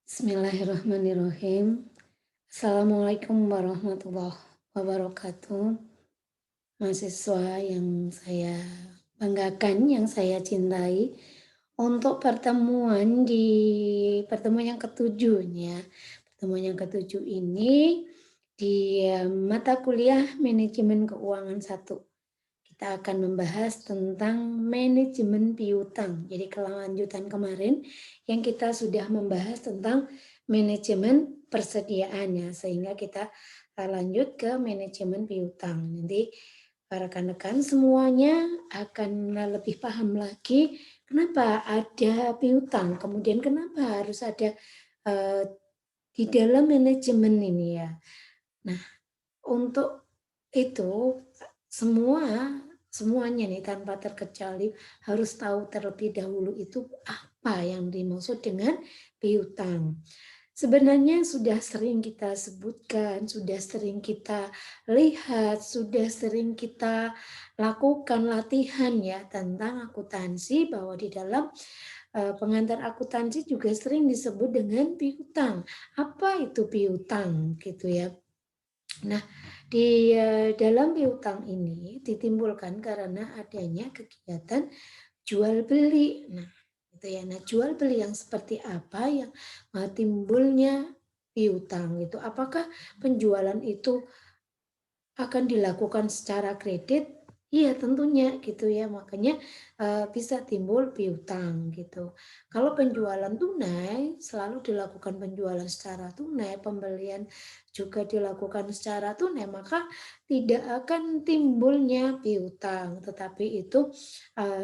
Bismillahirrahmanirrahim. Assalamualaikum warahmatullahi wabarakatuh. Mahasiswa yang saya banggakan, yang saya cintai, untuk pertemuan yang ketujuh ya. Pertemuan yang ketujuh ini di mata kuliah manajemen keuangan 1. Kita akan membahas tentang manajemen piutang. Jadi kelanjutan kemarin yang kita sudah membahas tentang manajemen persediaannya, sehingga kita lanjut ke manajemen piutang. Nanti rekan-rekan semuanya akan lebih paham lagi kenapa ada piutang, kemudian kenapa harus ada di dalam manajemen ini ya. Nah, untuk itu semuanya nih tanpa terkecuali harus tahu terlebih dahulu itu apa yang dimaksud dengan piutang. Sebenarnya sudah sering kita sebutkan, sudah sering kita lihat, sudah sering kita lakukan latihan ya tentang akuntansi, bahwa di dalam pengantar akuntansi juga sering disebut dengan piutang. Apa itu piutang gitu ya? Nah, di dalam piutang ini ditimbulkan karena adanya kegiatan jual beli. Nah, itu ya. Nah, jual beli yang seperti apa yang timbulnya piutang itu? Apakah penjualan itu akan dilakukan secara kredit? Iya tentunya gitu ya, makanya bisa timbul piutang gitu. Kalau penjualan tunai selalu dilakukan penjualan secara tunai, pembelian juga dilakukan secara tunai, maka tidak akan timbulnya piutang. Tetapi itu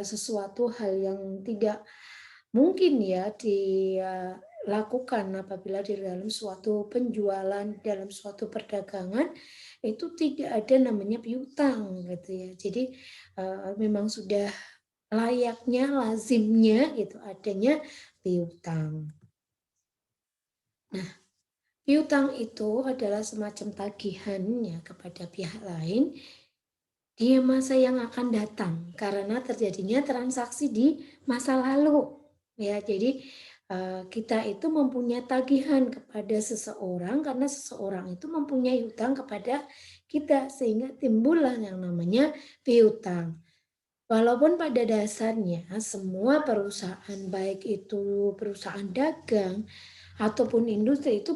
sesuatu hal yang tidak mungkin ya dilakukan apabila di dalam suatu penjualan, dalam suatu perdagangan itu tidak ada namanya piutang gitu ya. Jadi memang sudah layaknya, lazimnya itu adanya piutang. Nah, piutang itu adalah semacam tagihannya kepada pihak lain di masa yang akan datang karena terjadinya transaksi di masa lalu. Ya, jadi kita itu mempunyai tagihan kepada seseorang karena seseorang itu mempunyai hutang kepada kita, sehingga timbullah yang namanya piutang. Walaupun pada dasarnya semua perusahaan, baik itu perusahaan dagang ataupun industri, itu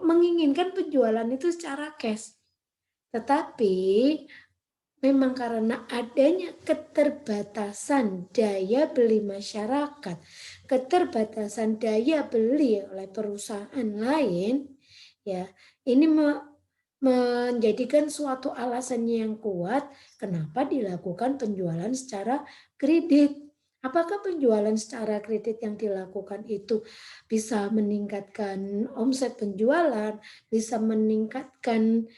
menginginkan penjualan itu secara cash. Tetapi memang karena adanya keterbatasan daya beli masyarakat, keterbatasan daya beli oleh perusahaan lain, ya ini menjadikan suatu alasan yang kuat kenapa dilakukan penjualan secara kredit. Apakah penjualan secara kredit yang dilakukan itu bisa meningkatkan omset penjualan, bisa meningkatkan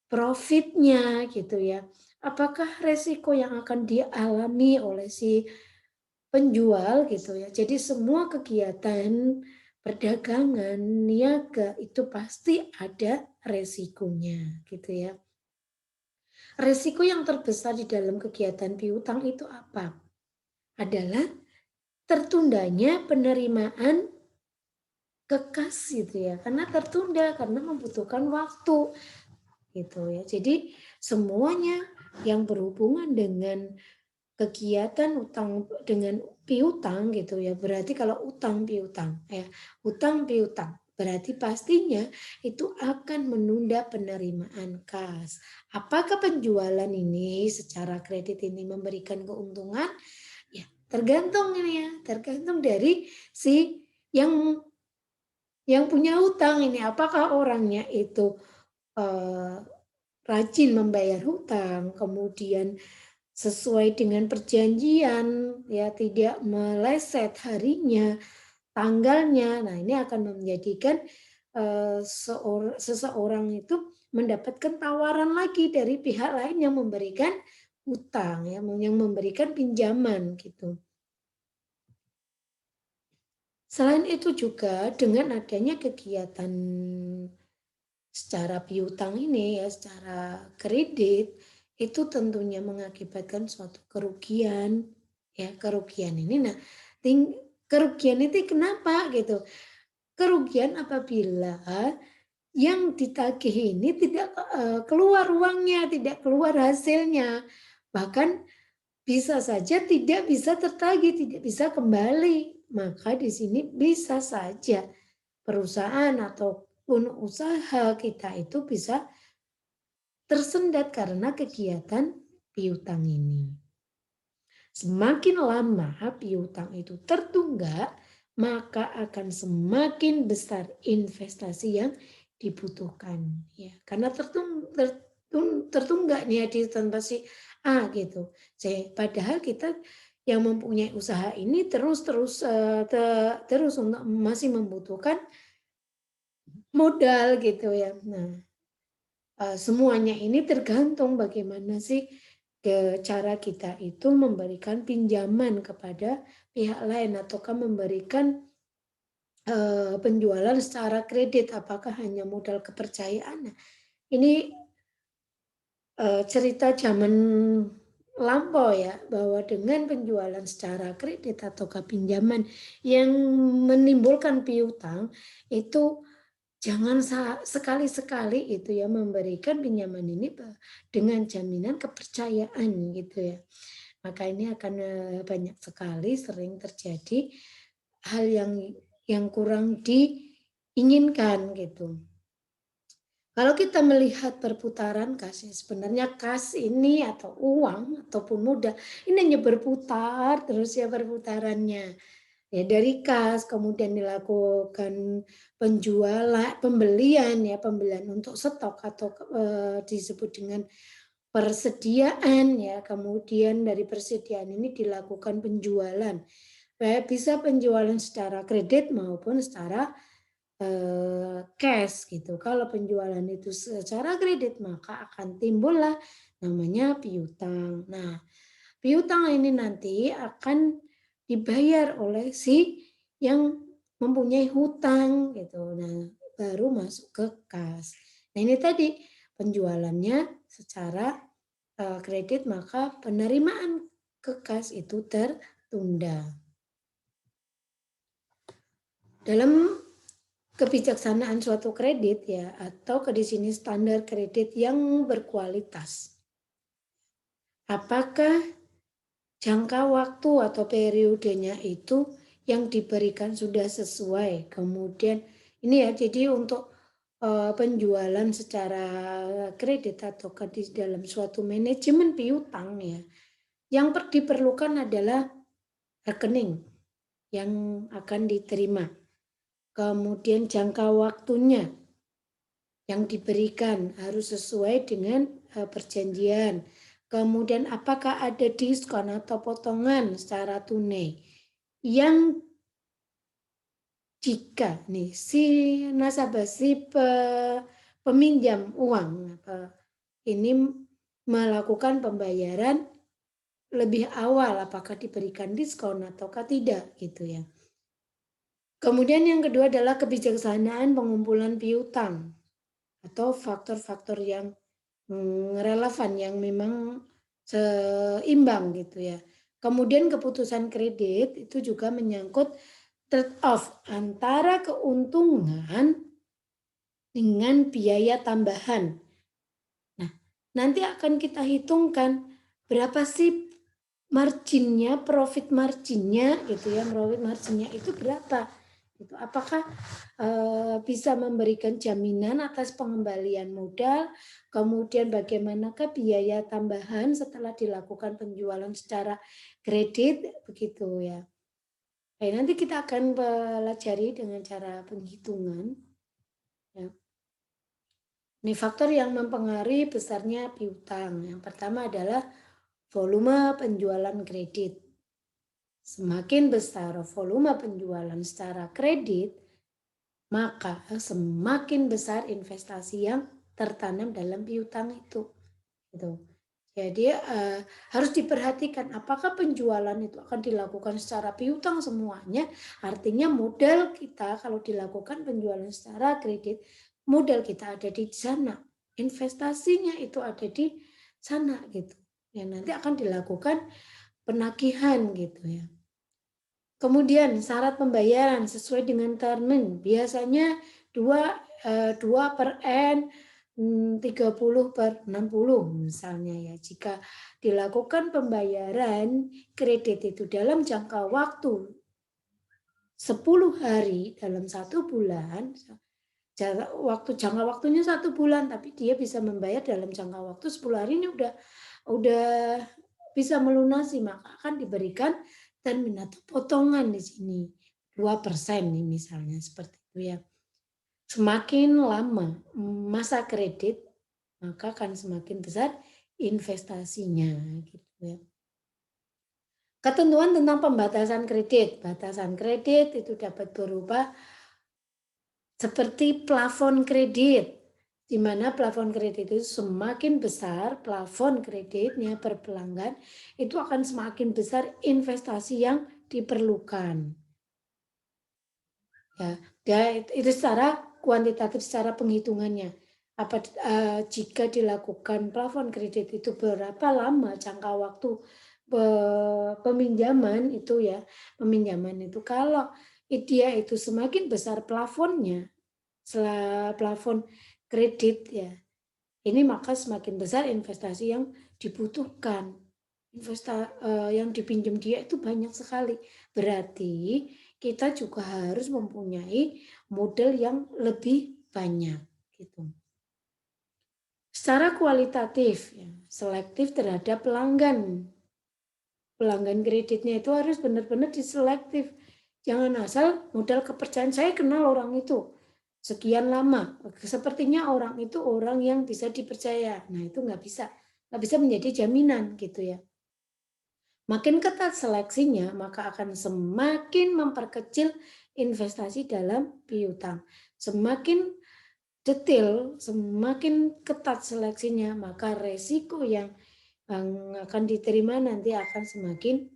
profitnya gitu ya. Apakah resiko yang akan dialami oleh si penjual gitu ya. Jadi semua kegiatan perdagangan, niaga itu pasti ada resikonya gitu ya. Resiko yang terbesar di dalam kegiatan piutang itu apa? Adalah tertundanya penerimaan kekas gitu ya. Karena tertunda, karena membutuhkan waktu gitu ya. Jadi semuanya yang berhubungan dengan kegiatan utang dengan piutang gitu ya. Berarti kalau utang piutang ya, utang piutang berarti pastinya itu akan menunda penerimaan kas. Apakah penjualan ini secara kredit ini memberikan keuntungan? Ya, tergantung ini ya, tergantung dari si yang punya utang ini, apakah orangnya itu eh, rajin membayar hutang, kemudian sesuai dengan perjanjian, ya tidak meleset harinya, tanggalnya. Nah, ini akan menjadikan seseorang itu mendapatkan tawaran lagi dari pihak lain yang memberikan hutang, ya, yang memberikan pinjaman gitu. Selain itu juga dengan adanya kegiatan secara piutang ini ya, secara kredit, itu tentunya mengakibatkan suatu kerugian. Ya, kerugian ini, nah kerugian itu kenapa gitu? Kerugian apabila yang ditagih ini tidak keluar uangnya, tidak keluar hasilnya. Bahkan bisa saja tidak bisa tertagih, tidak bisa kembali. Maka di sini bisa saja perusahaan ataupun usaha kita itu bisa tersendat karena kegiatan piutang ini. Semakin lama piutang itu tertunggak, maka akan semakin besar investasi yang dibutuhkan. Ya, karena tertunggak nih di investasi gitu. Padahal kita yang mempunyai usaha ini terus untuk masih membutuhkan modal gitu ya. Nah, semuanya ini tergantung bagaimana sih cara kita itu memberikan pinjaman kepada pihak lain ataukah memberikan penjualan secara kredit, apakah hanya modal kepercayaan. Nah, ini cerita zaman lampau ya, bahwa dengan penjualan secara kredit ataukah pinjaman yang menimbulkan piutang itu jangan sekali-sekali itu ya memberikan pinjaman ini dengan jaminan kepercayaan gitu ya. Maka ini akan banyak sekali sering terjadi hal yang kurang diinginkan gitu. Kalau kita melihat perputaran kas, ya sebenarnya kas ini atau uang ataupun modal ini hanya berputar terus ya perputarannya. Ya dari kas kemudian dilakukan pembelian untuk stok atau disebut dengan persediaan ya, kemudian dari persediaan ini dilakukan penjualan. Bisa penjualan secara kredit maupun secara cash gitu. Kalau penjualan itu secara kredit maka akan timbullah namanya piutang. Nah, piutang ini nanti akan dibayar oleh si yang mempunyai hutang gitu. Nah, baru masuk ke kas. Nah, ini tadi penjualannya secara kredit maka penerimaan ke kas itu tertunda. Dalam kebijaksanaan suatu kredit ya atau di sini standar kredit yang berkualitas. Apakah jangka waktu atau periodenya itu yang diberikan sudah sesuai. Kemudian ini ya, jadi untuk penjualan secara kredit atau di dalam suatu manajemen piutang ya, yang diperlukan adalah rekening yang akan diterima. Kemudian jangka waktunya yang diberikan harus sesuai dengan perjanjian. Kemudian apakah ada diskon atau potongan secara tunai yang jika nih si nasabah peminjam uang ini melakukan pembayaran lebih awal, apakah diberikan diskon ataukah tidak gitu ya. Kemudian yang kedua adalah kebijaksanaan pengumpulan piutang atau faktor-faktor yang relevan yang memang seimbang gitu ya. Kemudian keputusan kredit itu juga menyangkut trade off antara keuntungan dengan biaya tambahan. Nah, nanti akan kita hitungkan berapa sih marginnya, profit marginnya gitu ya, profit marginnya itu berapa? Gitu. Apakah bisa memberikan jaminan atas pengembalian modal, kemudian bagaimanakah biaya tambahan setelah dilakukan penjualan secara kredit, begitu ya. Nah, nanti kita akan pelajari dengan cara penghitungan. Ya. Ini faktor yang mempengaruhi besarnya piutang. Yang pertama adalah volume penjualan kredit. Semakin besar volume penjualan secara kredit, maka semakin besar investasi yang tertanam dalam piutang itu. Gitu. Jadi harus diperhatikan apakah penjualan itu akan dilakukan secara piutang semuanya. Artinya modal kita kalau dilakukan penjualan secara kredit, modal kita ada di sana. Investasinya itu ada di sana gitu. Ya nanti akan dilakukan penagihan gitu ya. Kemudian syarat pembayaran sesuai dengan termin, biasanya 2 per N, 30/60 misalnya ya. Jika dilakukan pembayaran kredit itu dalam jangka waktu 10 hari dalam 1 bulan, jangka waktunya 1 bulan, tapi dia bisa membayar dalam jangka waktu 10 hari ini udah bisa melunasi, maka akan diberikan termin atau potongan di sini 2% nih misalnya seperti itu ya. Semakin lama masa kredit, maka akan semakin besar investasinya gitu ya. Ketentuan tentang pembatasan kredit. Batasan kredit itu dapat berupa seperti plafon kredit, di mana plafon kredit itu semakin besar plafon kreditnya per pelanggan, itu akan semakin besar investasi yang diperlukan. Ya, itu secara kuantitatif, secara penghitungannya. Jika dilakukan plafon kredit itu berapa lama jangka waktu peminjaman itu ya, kalau dia itu semakin besar plafonnya, plafon kredit ya, ini maka semakin besar investasi yang dibutuhkan. Yang dipinjam dia itu banyak sekali. Berarti kita juga harus mempunyai modal yang lebih banyak gitu. Secara kualitatif, ya, selektif terhadap pelanggan. Pelanggan kreditnya itu harus benar-benar diselektif. Jangan asal modal kepercayaan, saya kenal orang itu sekian lama, sepertinya orang itu orang yang bisa dipercaya. Nah itu nggak bisa menjadi jaminan gitu ya. Makin ketat seleksinya, maka akan semakin memperkecil investasi dalam piutang. Semakin detail, semakin ketat seleksinya, maka resiko yang akan diterima nanti akan semakin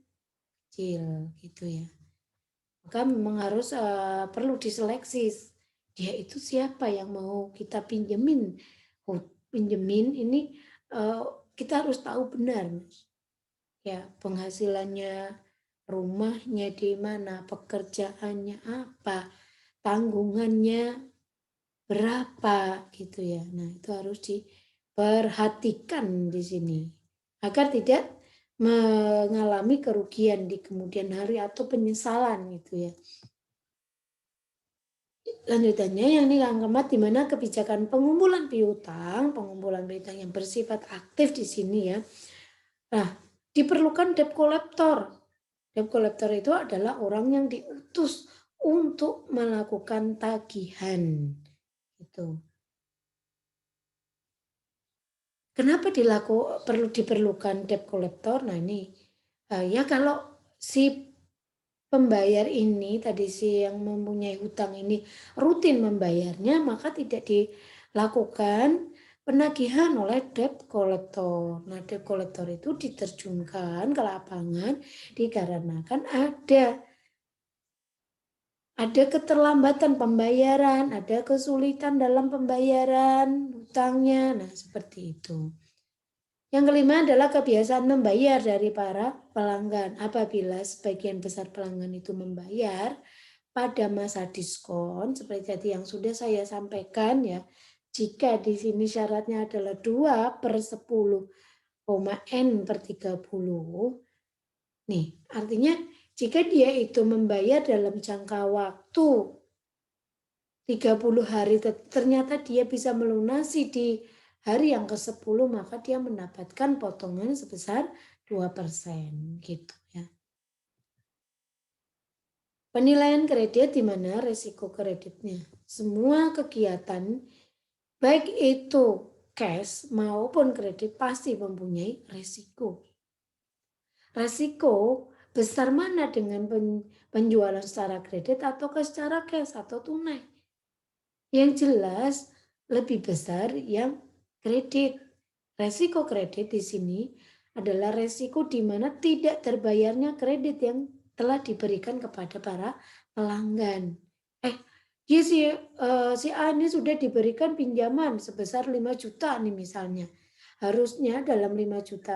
kecil gitu ya. Maka memang harus perlu diseleksi. Dia itu siapa yang mau kita pinjemin? Pinjemin ini kita harus tahu benar. Ya, penghasilannya, rumahnya di mana, pekerjaannya apa, tanggungannya berapa gitu ya. Nah, itu harus diperhatikan di sini agar tidak mengalami kerugian di kemudian hari atau penyesalan gitu ya. Lanjutannya yang ini yang keempat, di mana kebijakan pengumpulan piutang yang bersifat aktif di sini ya. Nah, diperlukan debt collector. Debt collector itu adalah orang yang diutus untuk melakukan tagihan. Gitu. Kenapa perlu diperlukan debt collector? Nah ini, ya kalau si pembayar ini, tadi si yang mempunyai hutang ini rutin membayarnya, maka tidak dilakukan penagihan oleh debt collector. Nah, debt collector itu diterjunkan ke lapangan dikarenakan ada keterlambatan pembayaran, ada kesulitan dalam pembayaran hutangnya. Nah, seperti itu. Yang kelima adalah kebiasaan membayar dari para pelanggan. Apabila sebagian besar pelanggan itu membayar pada masa diskon, seperti tadi yang sudah saya sampaikan ya, jika di sini syaratnya adalah 2/10, N/30, nih artinya jika dia itu membayar dalam jangka waktu 30 hari, ternyata dia bisa melunasi di hari yang ke-10, maka dia mendapatkan potongan sebesar 2% gitu ya. Penilaian kredit di mana resiko kreditnya. Semua kegiatan baik itu cash maupun kredit pasti mempunyai resiko. Resiko besar mana dengan penjualan secara kredit atau secara cash atau tunai? Yang jelas lebih besar yang kredit. Resiko kredit di sini adalah resiko di mana tidak terbayarnya kredit yang telah diberikan kepada para pelanggan. Si A ini sudah diberikan pinjaman sebesar 5 juta nih misalnya. harusnya dalam 5 juta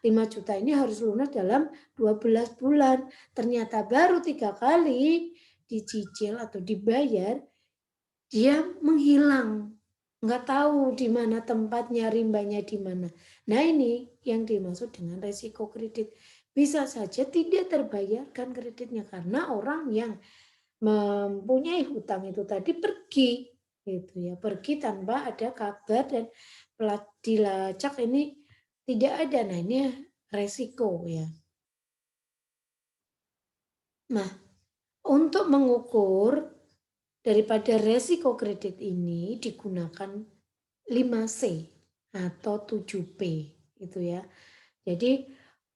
5 juta ini harus lunas dalam 12 bulan. Ternyata baru 3 kali dicicil atau dibayar, dia menghilang. Nggak tahu di mana tempatnya, rimbanya di mana. Nah ini yang dimaksud dengan resiko kredit. Bisa saja tidak terbayarkan kreditnya karena orang yang mempunyai hutang itu tadi pergi gitu ya, pergi tanpa ada kabar dan dilacak ini tidak ada. Nah ini resiko ya. Nah untuk mengukur daripada resiko kredit ini digunakan 5C atau 7P gitu ya. Jadi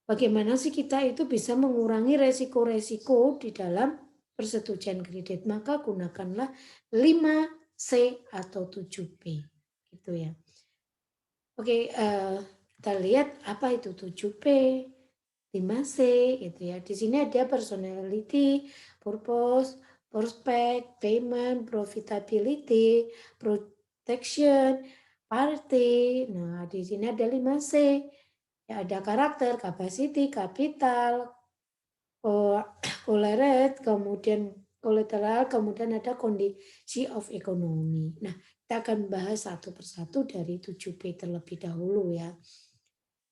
bagaimana sih kita itu bisa mengurangi resiko-resiko di dalam persetujuan kredit? Maka gunakanlah 5C atau 7P gitu ya. Oke, kita lihat apa itu 7P, 5C gitu ya. Di sini ada personality, purpose, prospect, payment, profitability, protection, party. Nah, di sini ada 5C. Ya, ada karakter, capacity, kapital, collateral, kemudian collateral, kemudian ada kondisi of economy. Nah, kita akan bahas satu persatu dari 7P terlebih dahulu ya.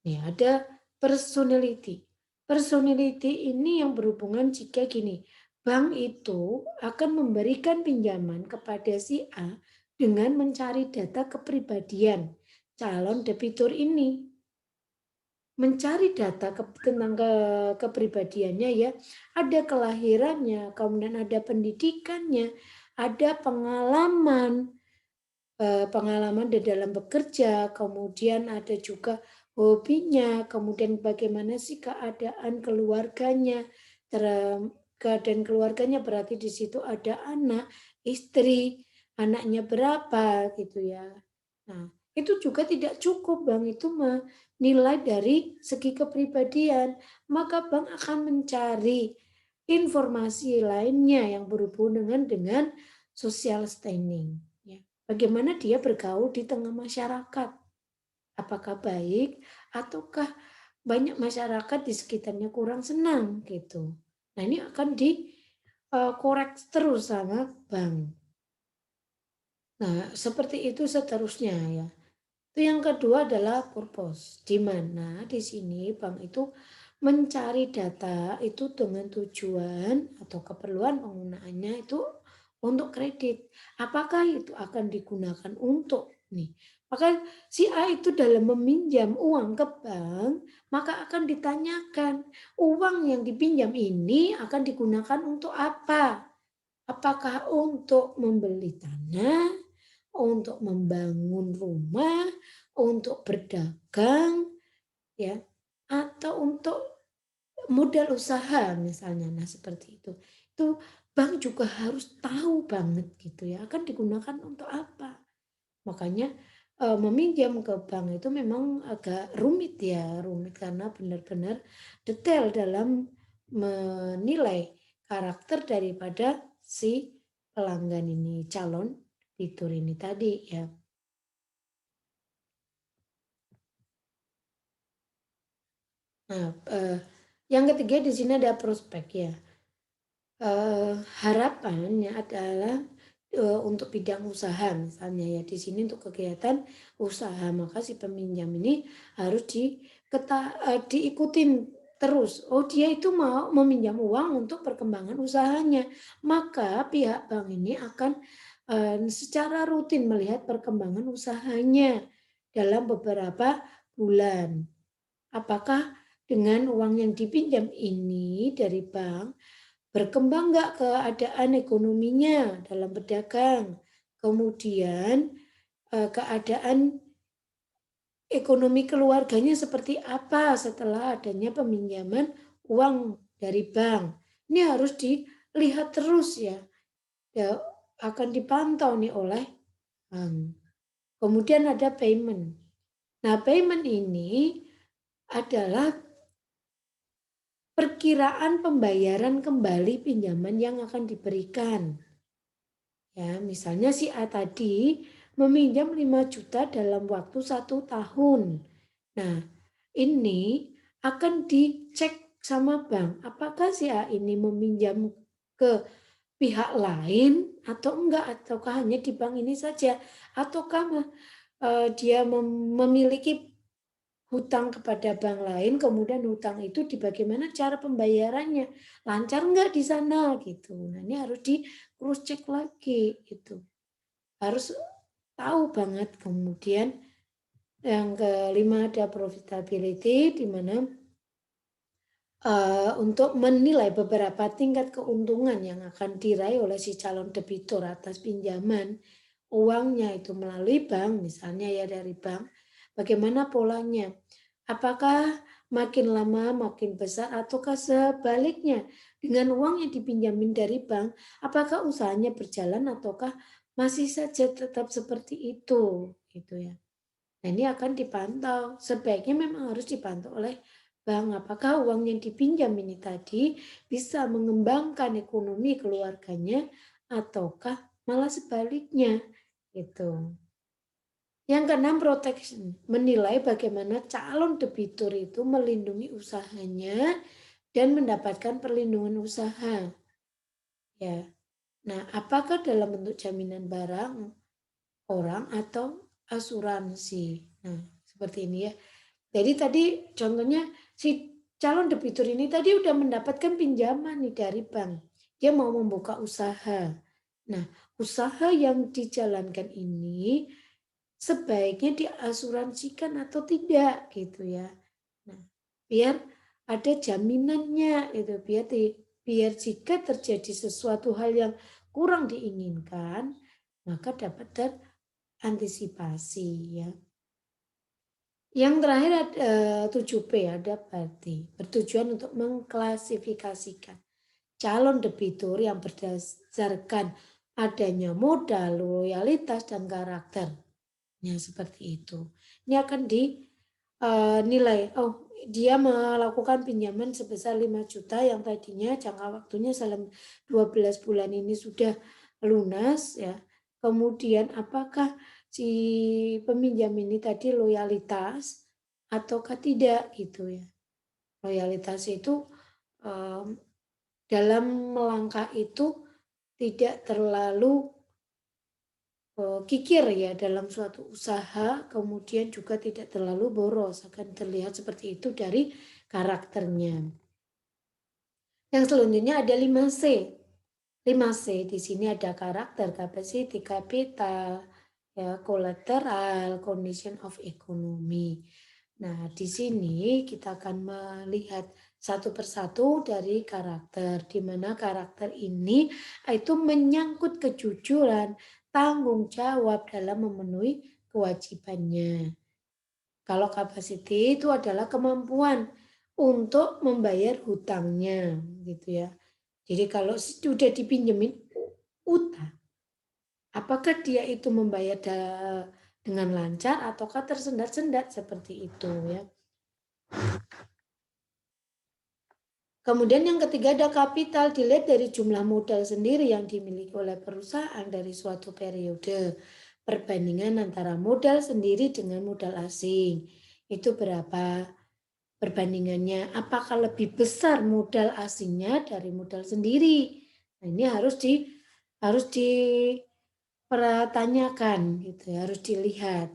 Nih, ada personality. Personality ini yang berhubungan jika gini, bank itu akan memberikan pinjaman kepada si A dengan mencari data kepribadian calon debitur ini. Mencari data tentang kepribadiannya ya, ada kelahirannya, kemudian ada pendidikannya, ada pengalaman di dalam bekerja, kemudian ada juga hobinya, kemudian bagaimana sih keadaan keluarganya, keadaan keluarganya berarti di situ ada anak, istri, anaknya berapa gitu ya. Nah, itu juga tidak cukup Bang itu menilai dari segi kepribadian, maka Bang akan mencari informasi lainnya yang berhubungan dengan social standing. Ya. Bagaimana dia bergaul di tengah masyarakat. Apakah baik ataukah banyak masyarakat di sekitarnya kurang senang gitu. Nah ini akan dikorek terus sama bank. Nah seperti itu seterusnya ya. Itu yang kedua adalah purpose, di mana di sini bank itu mencari data itu dengan tujuan atau keperluan penggunaannya itu untuk kredit. Apakah itu akan digunakan untuk nih? Maka si A itu dalam meminjam uang ke bank, maka akan ditanyakan uang yang dipinjam ini akan digunakan untuk apa? Apakah untuk membeli tanah, untuk membangun rumah, untuk berdagang, ya, atau untuk modal usaha misalnya. Nah seperti itu. Itu bank juga harus tahu banget gitu ya. Akan digunakan untuk apa. Makanya meminjam ke bank itu memang agak rumit ya. Rumit karena benar-benar detail dalam menilai karakter daripada si pelanggan ini, calon fitur ini tadi ya. Nah, yang ketiga di sini ada prospek ya. Harapannya adalah untuk bidang usaha misalnya ya di sini untuk kegiatan usaha maka si peminjam ini harus diikutin terus. Oh dia itu mau meminjam uang untuk perkembangan usahanya maka pihak bank ini akan secara rutin melihat perkembangan usahanya dalam beberapa bulan. Apakah dengan uang yang dipinjam ini dari bank berkembang nggak keadaan ekonominya dalam berdagang, kemudian keadaan ekonomi keluarganya seperti apa setelah adanya peminjaman uang dari bank. Ini harus dilihat terus ya, ya akan dipantau nih oleh bank. Kemudian ada payment. Nah payment ini adalah perkiraan pembayaran kembali pinjaman yang akan diberikan. Ya, misalnya si A tadi meminjam 5 juta dalam waktu 1 tahun. Nah, ini akan dicek sama bank, apakah si A ini meminjam ke pihak lain atau enggak, ataukah hanya di bank ini saja, ataukah dia memiliki hutang kepada bank lain, kemudian hutang itu di bagaimana cara pembayarannya, lancar enggak di sana gitu. Nah, ini harus di cross check lagi gitu. Harus tahu banget. Kemudian yang kelima ada profitability, di mana untuk menilai beberapa tingkat keuntungan yang akan diraih oleh si calon debitur atas pinjaman uangnya itu melalui bank, misalnya ya dari bank, bagaimana polanya? Apakah makin lama makin besar ataukah sebaliknya? Dengan uang yang dipinjamin dari bank, apakah usahanya berjalan ataukah masih saja tetap seperti itu, gitu ya. Nah, ini akan dipantau. Sebaiknya memang harus dipantau oleh bank. Apakah uang yang dipinjam ini tadi bisa mengembangkan ekonomi keluarganya ataukah malah sebaliknya, gitu. Yang keenam, protection, menilai bagaimana calon debitur itu melindungi usahanya dan mendapatkan perlindungan usaha. Ya. Nah, apakah dalam bentuk jaminan barang orang atau asuransi? Nah, seperti ini ya. Jadi tadi contohnya si calon debitur ini tadi udah mendapatkan pinjaman nih dari bank. Dia mau membuka usaha. Nah, usaha yang dijalankan ini sebaiknya diasuransikan atau tidak gitu ya. Nah, biar ada jaminannya itu, biar jika terjadi sesuatu hal yang kurang diinginkan maka dapat terantisipasi ya. Yang terakhir ada 7P, ada berarti bertujuan untuk mengklasifikasikan calon debitur yang berdasarkan adanya modal, loyalitas, dan karakter. Ya, seperti itu. Ini akan dinilai, oh dia melakukan pinjaman sebesar 5 juta yang tadinya jangka waktunya dalam 12 bulan ini sudah lunas ya. Kemudian apakah si peminjam ini tadi loyalitas ataukah tidak gitu ya. Loyalitas itu dalam melangkah itu tidak terlalu kikir ya dalam suatu usaha, kemudian juga tidak terlalu boros, akan terlihat seperti itu dari karakternya. Yang selanjutnya ada 5C. 5C di sini ada karakter, capacity, capital, ya, collateral, condition of economy. Nah, di sini kita akan melihat satu persatu dari karakter, di mana karakter ini itu menyangkut kejujuran, tanggung jawab dalam memenuhi kewajibannya. Kalau capacity itu adalah kemampuan untuk membayar hutangnya, gitu ya. Jadi kalau sudah dipinjemin utang, apakah dia itu membayar dengan lancar ataukah tersendat-sendat seperti itu ya. Kemudian yang ketiga ada kapital, dilihat dari jumlah modal sendiri yang dimiliki oleh perusahaan dari suatu periode. Perbandingan antara modal sendiri dengan modal asing. Itu berapa perbandingannya? Apakah lebih besar modal asingnya dari modal sendiri? Nah, ini harus dipertanyakan gitu ya, harus dilihat.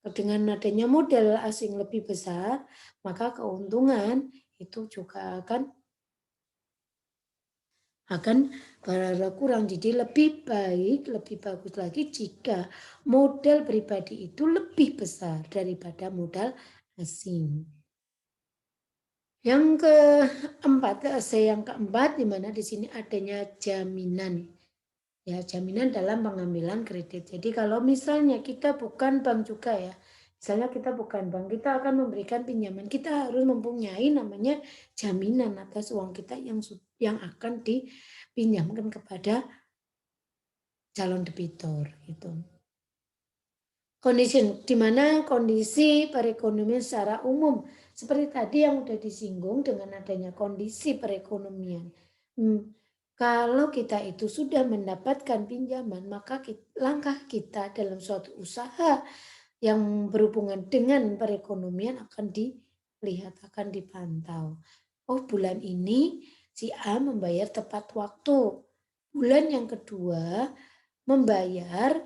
Dengan adanya modal asing lebih besar, maka keuntungan itu juga akan berkurang. Jadi lebih baik, lebih bagus lagi jika modal pribadi itu lebih besar daripada modal asing. Yang keempat, yang keempat di mana di sini adanya jaminan. Ya, jaminan dalam pengambilan kredit. Jadi kalau misalnya kita bukan bank juga ya, misalnya kita bukan bank, kita akan memberikan pinjaman, kita harus mempunyai namanya jaminan atas uang kita yang akan dipinjamkan kepada calon debitur gitu. Kondisi di mana kondisi perekonomian secara umum seperti tadi yang sudah disinggung dengan adanya kondisi perekonomian. Kalau kita itu sudah mendapatkan pinjaman, maka langkah kita dalam suatu usaha yang berhubungan dengan perekonomian akan dilihat, akan dipantau. Oh, bulan ini si A membayar tepat waktu. Bulan yang kedua membayar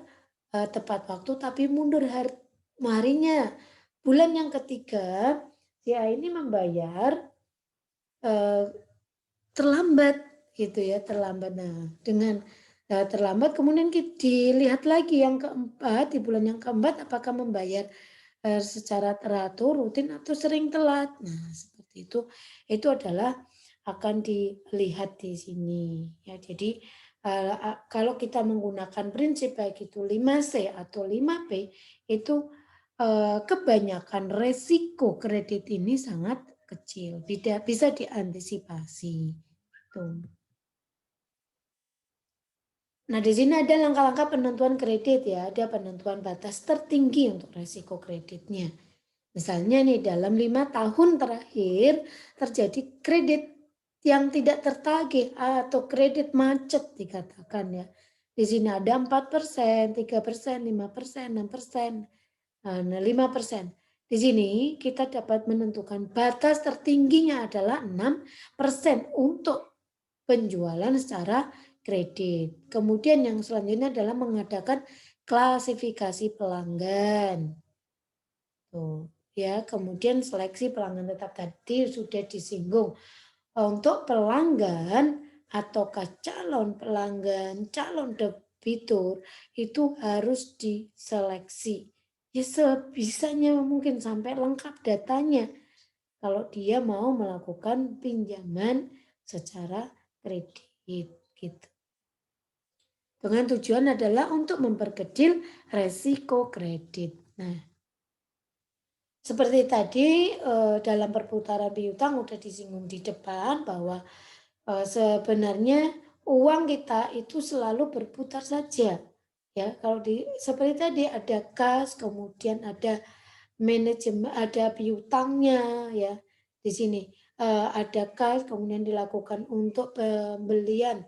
tepat waktu tapi mundur harinya. Bulan yang ketiga si A ini membayar eh, terlambat gitu ya, terlambat. Nah, dengan terlambat kemudian dilihat lagi yang keempat, di bulan yang keempat apakah membayar secara teratur, rutin atau sering telat. Nah, seperti itu adalah akan dilihat di sini ya. Jadi kalau kita menggunakan prinsip baik itu 5C atau 5P itu kebanyakan resiko kredit ini sangat kecil, tidak bisa diantisipasi. Tuh. Nah, di sini ada langkah-langkah penentuan kredit ya, ada penentuan batas tertinggi untuk resiko kreditnya. Misalnya nih dalam 5 tahun terakhir terjadi kredit yang tidak tertagih atau kredit macet dikatakan ya. Di sini ada 4%, 3%, 5%, 6%. Nah, 5%. Di sini kita dapat menentukan batas tertingginya adalah 6% untuk penjualan secara kredit. Kemudian yang selanjutnya adalah mengadakan klasifikasi pelanggan. Tuh, ya, kemudian seleksi pelanggan tetap tadi sudah disinggung. Untuk pelanggan ataukah calon pelanggan, calon debitur itu harus diseleksi. Ya sebisanya mungkin sampai lengkap datanya kalau dia mau melakukan pinjaman secara kredit gitu. Dengan tujuan adalah untuk memperkecil resiko kredit. Nah, seperti tadi dalam perputaran piutang udah disinggung di depan bahwa sebenarnya uang kita itu selalu berputar saja. Ya, kalau seperti tadi ada kas, kemudian ada manajemen, ada piutangnya ya. Di sini ada kas, kemudian dilakukan untuk pembelian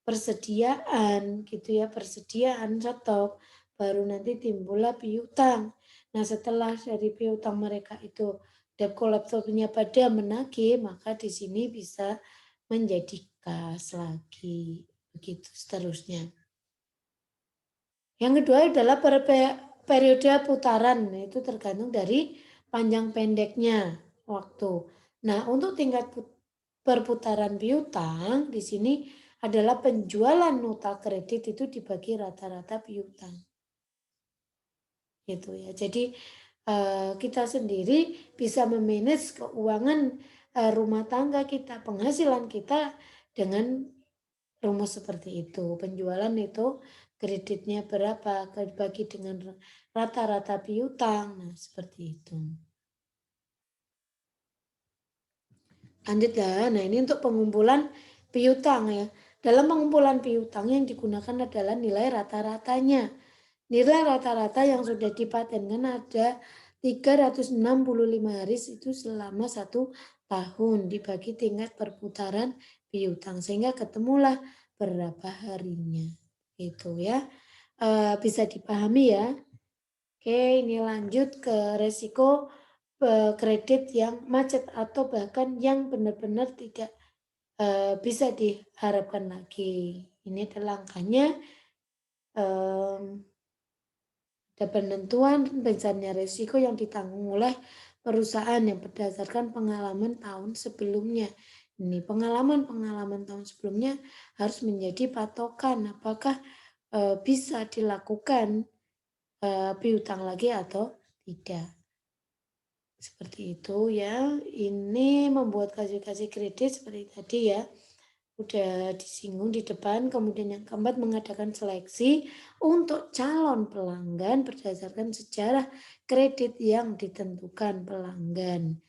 persediaan gitu ya, persediaan stok, baru nanti timbullah piutang. Nah, setelah dari piutang mereka itu debt collector-nya pada menagih, maka di sini bisa menjadi kas lagi. Begitu seterusnya. Yang kedua adalah periode putaran, itu tergantung dari panjang pendeknya waktu. Nah, untuk tingkat perputaran piutang di sini adalah penjualan nota kredit itu dibagi rata-rata piutang. Gitu ya. Jadi kita sendiri bisa memanage keuangan rumah tangga kita, penghasilan kita dengan rumus seperti itu. Penjualan itu kreditnya berapa, bagi dengan rata-rata piutang. Nah, seperti itu. Lanjutlah. Nah, ini untuk pengumpulan piutang ya. Dalam pengumpulan piutang yang digunakan adalah nilai rata-ratanya. Nilai rata-rata yang sudah dipatenkan ada 365 hari itu selama 1 tahun dibagi tingkat perputaran piutang sehingga ketemulah berapa harinya. Itu ya. Bisa dipahami ya. Oke, ini lanjut ke resiko kredit yang macet atau bahkan yang benar-benar tidak bisa diharapkan lagi. Ini adalah langkahnya. Ada penentuan besarnya resiko yang ditanggung oleh perusahaan yang berdasarkan pengalaman tahun sebelumnya. Ini pengalaman tahun sebelumnya harus menjadi patokan apakah bisa dilakukan piutang lagi atau tidak. Seperti itu ya. Ini membuat kasih kredit seperti tadi ya. Udah disinggung di depan. Kemudian yang keempat mengadakan seleksi untuk calon pelanggan berdasarkan sejarah kredit yang ditentukan pelanggan.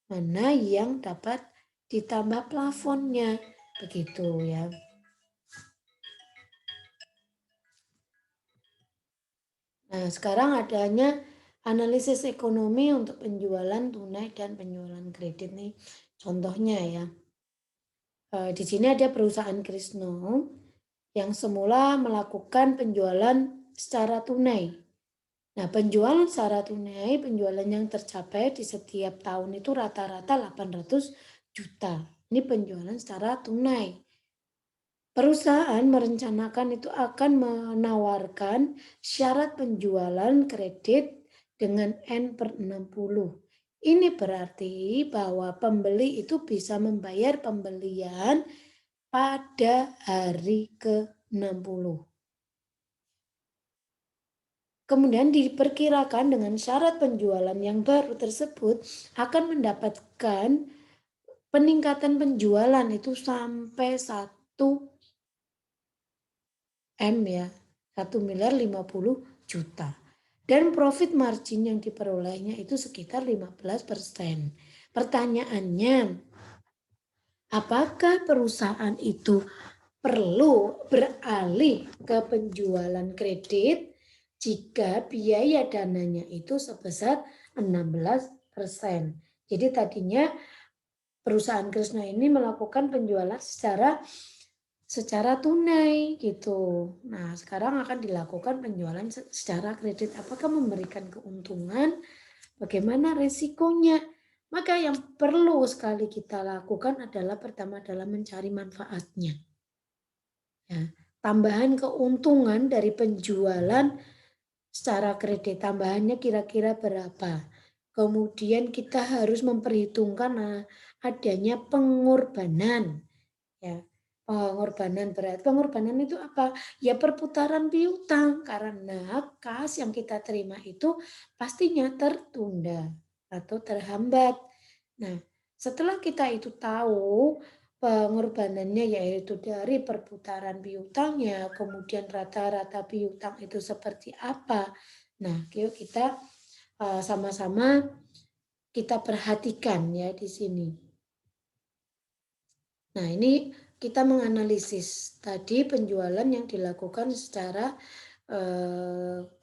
Mana yang dapat ditambah plafonnya. Begitu ya. Nah, sekarang adanya analisis ekonomi untuk penjualan tunai dan penjualan kredit nih. Contohnya ya. Di sini ada perusahaan Krisno yang semula melakukan penjualan secara tunai. Nah, penjualan secara tunai, penjualan yang tercapai di setiap tahun itu rata-rata 800 juta. Ini penjualan secara tunai. Perusahaan merencanakan itu akan menawarkan syarat penjualan kredit dengan N per 60. Ini berarti bahwa pembeli itu bisa membayar pembelian pada hari ke-60. Kemudian diperkirakan dengan syarat penjualan yang baru tersebut akan mendapatkan peningkatan penjualan itu sampai 1 M ya, 1.050.000.000. Dan profit margin yang diperolehnya itu sekitar 15%. Pertanyaannya, apakah perusahaan itu perlu beralih ke penjualan kredit jika biaya dananya itu sebesar 16%. Jadi tadinya perusahaan Krisna ini melakukan penjualan secara tunai gitu. Nah, sekarang akan dilakukan penjualan secara kredit. Apakah memberikan keuntungan? Bagaimana resikonya? Maka yang perlu sekali kita lakukan adalah pertama adalah mencari manfaatnya. Ya, tambahan keuntungan dari penjualan secara kredit, tambahannya kira-kira berapa? Kemudian kita harus memperhitungkan adanya pengorbanan. Ya, pengorbanan itu apa? Ya perputaran piutang karena kas yang kita terima itu pastinya tertunda atau terhambat. Nah, setelah kita itu tahu pengorbanannya yaitu dari perputaran piutangnya, kemudian rata-rata piutang itu seperti apa. Nah, yuk kita sama-sama kita perhatikan ya di sini. Nah, ini kita menganalisis tadi penjualan yang dilakukan secara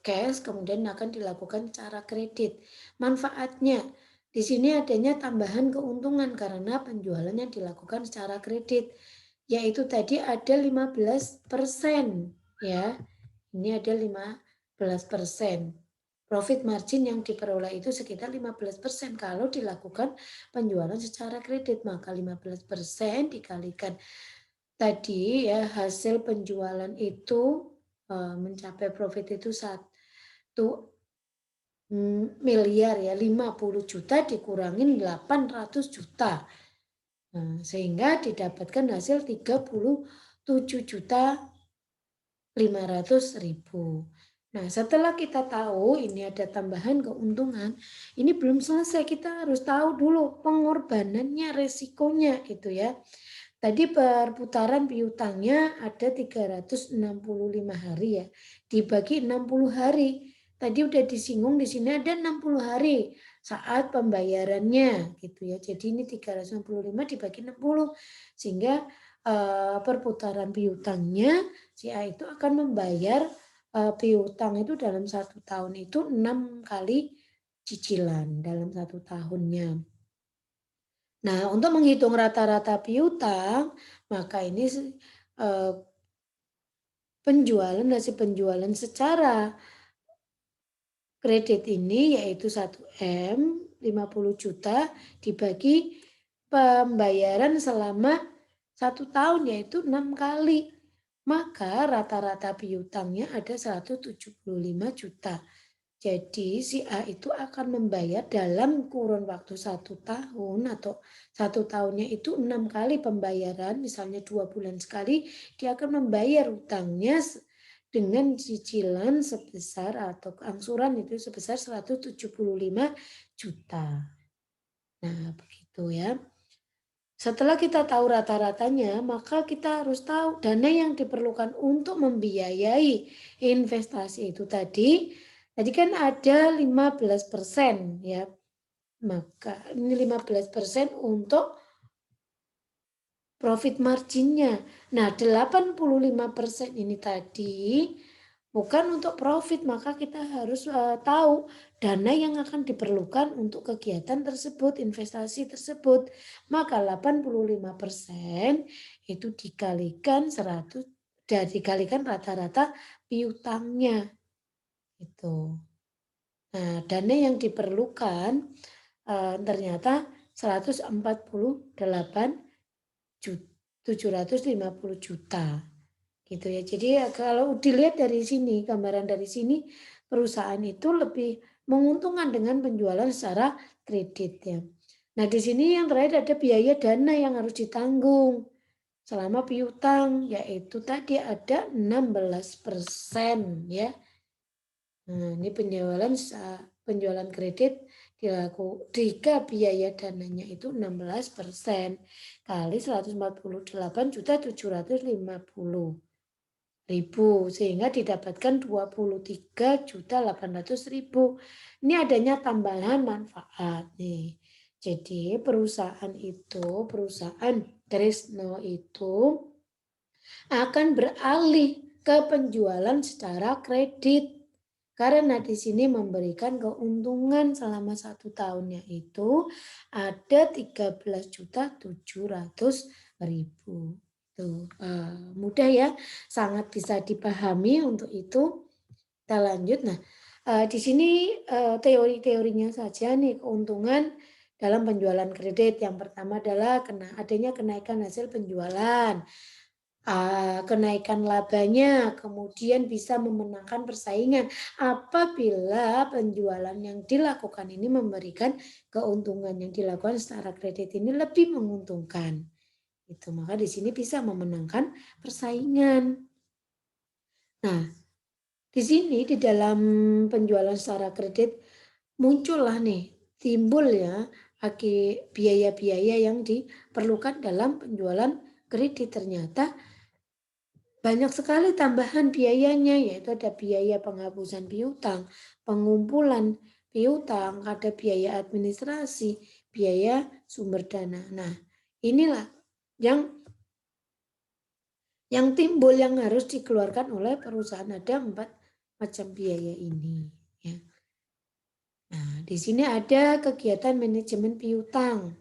cash, kemudian akan dilakukan secara kredit. Manfaatnya, di sini adanya tambahan keuntungan karena penjualan yang dilakukan secara kredit, yaitu tadi ada 15%, ya. Ini ada 15%. Profit margin yang diperoleh itu sekitar 15% kalau dilakukan penjualan secara kredit, maka 15% dikalikan tadi ya hasil penjualan itu mencapai profit itu 1 miliar ya, 50 juta dikurangin 800 juta. Nah, sehingga didapatkan hasil 37.500.000. Nah, setelah kita tahu ini ada tambahan keuntungan, ini belum selesai, kita harus tahu dulu pengorbanannya, resikonya gitu ya. Tadi perputaran piutangnya ada 365 hari ya, dibagi 60 hari. Tadi udah disinggung di sini ada 60 hari saat pembayarannya gitu ya. Jadi ini 365 dibagi 60 sehingga perputaran piutangnya si A itu akan membayar piutang itu dalam 1 tahun itu 6 kali cicilan dalam 1 tahunnya. Nah, untuk menghitung rata-rata piutang, maka ini hasil penjualan secara kredit ini yaitu 1 M, 50 juta dibagi pembayaran selama 1 tahun yaitu 6 kali. Maka rata-rata piutangnya ada 175 juta. Jadi si A itu akan membayar dalam kurun waktu 1 tahun atau 1 tahunnya itu 6 kali pembayaran, misalnya 2 bulan sekali, dia akan membayar utangnya dengan cicilan sebesar atau angsuran itu sebesar 175 juta. Nah, begitu ya. Setelah kita tahu rata-ratanya, maka kita harus tahu dana yang diperlukan untuk membiayai investasi itu tadi kan ada 15% ya. Maka ini 15% untuk profit marginnya. Nah, 85% ini tadi bukan untuk profit, maka kita harus tahu dana yang akan diperlukan untuk kegiatan tersebut, investasi tersebut. Maka 85% itu dikalikan 100 dan dikalikan rata-rata piutangnya itu. Nah, dana yang diperlukan ternyata 148.750 juta. Gitu ya. Jadi ya kalau dilihat dari sini, gambaran dari sini, perusahaan itu lebih menguntungkan dengan penjualan secara kredit ya. Nah di sini yang terakhir ada biaya dana yang harus ditanggung selama piutang, yaitu tadi ada 16% ya. Nah ini penjualan kredit jika biaya dananya itu 16% kali 148.750.000 sehingga didapatkan 23.800.000. Ini adanya tambahan manfaat nih. Jadi perusahaan Trisno itu akan beralih ke penjualan secara kredit. Karena di sini memberikan keuntungan selama 1 tahunnya itu ada 13.700.000. Tuh, mudah ya, sangat bisa dipahami untuk itu. Kita lanjut. Nah, di sini teori-teorinya saja nih keuntungan dalam penjualan kredit. Yang pertama adalah adanya kenaikan hasil penjualan. Kenaikan labanya, kemudian bisa memenangkan persaingan apabila penjualan yang dilakukan ini memberikan keuntungan yang dilakukan secara kredit ini lebih menguntungkan. Itu maka di sini bisa memenangkan persaingan. Nah, di sini di dalam penjualan secara kredit muncullah nih, timbul ya biaya-biaya yang diperlukan dalam penjualan kredit. Ternyata banyak sekali tambahan biayanya, yaitu ada biaya penghapusan piutang, pengumpulan piutang, ada biaya administrasi, biaya sumber dana. Nah, inilah yang timbul yang harus dikeluarkan oleh perusahaan. Ada 4 macam biaya ini. Ya. Nah, di sini ada kegiatan manajemen piutang.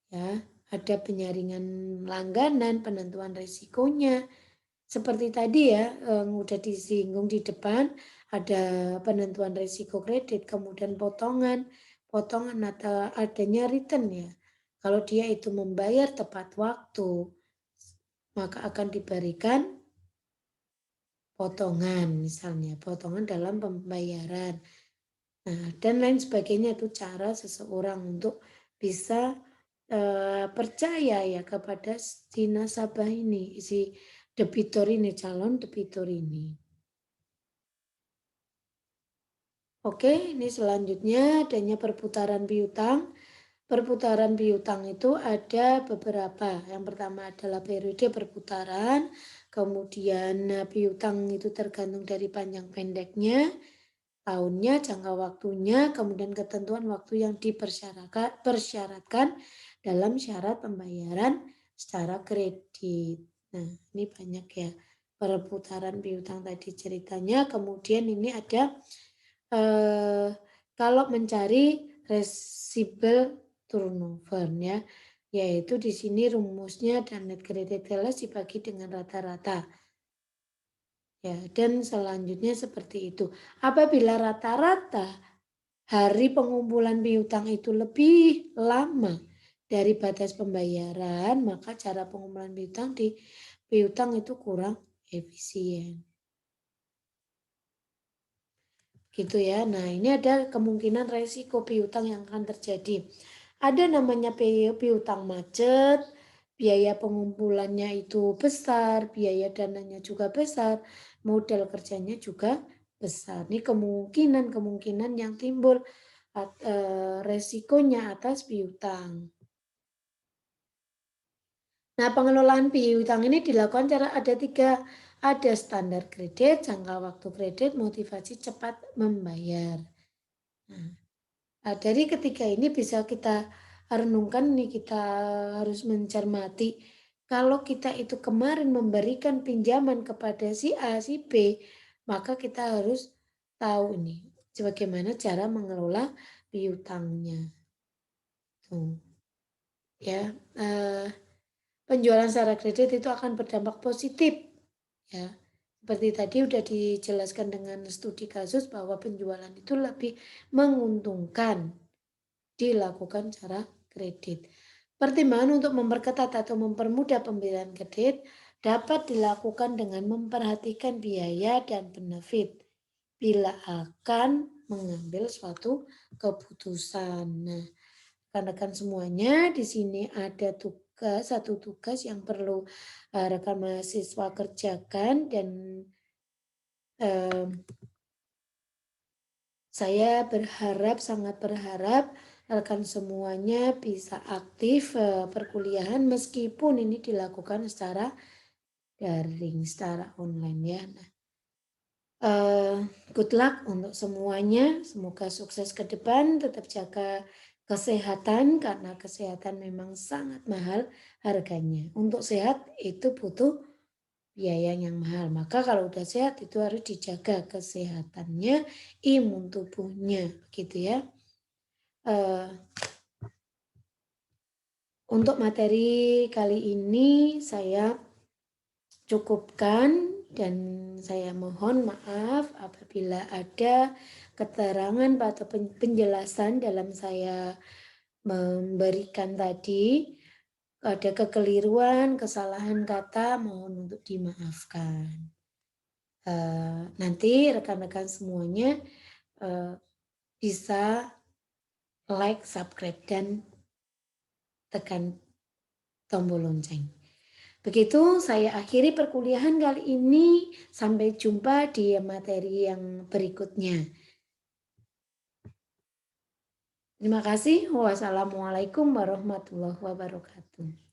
Ya, ada penyaringan langganan, penentuan risikonya, seperti tadi ya, udah disinggung di depan, ada penentuan risiko kredit, kemudian potongan atau adanya return ya. Kalau dia itu membayar tepat waktu, maka akan diberikan potongan misalnya, potongan dalam pembayaran. Nah, dan lain sebagainya itu cara seseorang untuk bisa percaya ya kepada si nasabah ini, si debitur ini, calon debitur ini. Oke, ini selanjutnya adanya perputaran piutang. Perputaran piutang itu ada beberapa. Yang pertama adalah periode perputaran, kemudian piutang itu tergantung dari panjang pendeknya, tahunnya, jangka waktunya, kemudian ketentuan waktu yang dipersyaratkan dalam syarat pembayaran secara kredit. Nah, ini banyak ya perputaran piutang tadi ceritanya. Kemudian ini ada kalau mencari residual turnover ya, yaitu di sini rumusnya dan net credit sales dibagi dengan rata-rata. Ya, dan selanjutnya seperti itu. Apabila rata-rata hari pengumpulan piutang itu lebih lama dari batas pembayaran, maka cara pengumpulan piutang itu kurang efisien. Gitu ya. Nah, ini ada kemungkinan resiko piutang yang akan terjadi. Ada namanya piutang macet, biaya pengumpulannya itu besar, biaya dananya juga besar, modal kerjanya juga besar. Ini kemungkinan yang timbul resikonya atas piutang. Nah, pengelolaan piutang ini dilakukan cara ada standar kredit, jangka waktu kredit, motivasi cepat membayar. Nah, dari ketiga ini bisa kita renungkan nih, kita harus mencermati kalau kita itu kemarin memberikan pinjaman kepada si A, si B, maka kita harus tahu nih bagaimana cara mengelola piutangnya. Tuh, ya. Penjualan secara kredit itu akan berdampak positif, ya. Seperti tadi sudah dijelaskan dengan studi kasus bahwa penjualan itu lebih menguntungkan dilakukan secara kredit. Pertimbangan untuk memperketat atau mempermudah pemberian kredit dapat dilakukan dengan memperhatikan biaya dan benefit bila akan mengambil suatu keputusan. Nah, rekan-rekan semuanya, di sini ada satu tugas yang perlu rekan mahasiswa kerjakan dan saya sangat berharap rekan semuanya bisa aktif perkuliahan meskipun ini dilakukan secara daring, secara online ya. Nah, good luck untuk semuanya, semoga sukses ke depan, tetap jaga kesehatan karena kesehatan memang sangat mahal harganya. Untuk sehat itu butuh biaya yang mahal. Maka kalau udah sehat itu harus dijaga kesehatannya, imun tubuhnya, gitu ya. Untuk materi kali ini saya cukupkan dan saya mohon maaf apabila ada keterangan atau penjelasan dalam saya memberikan tadi ada kekeliruan, kesalahan kata, mohon untuk dimaafkan. Nanti rekan-rekan semuanya bisa like, subscribe, dan tekan tombol lonceng. Begitu saya akhiri perkuliahan kali ini. Sampai jumpa di materi yang berikutnya. Terima kasih. Wassalamualaikum warahmatullahi wabarakatuh.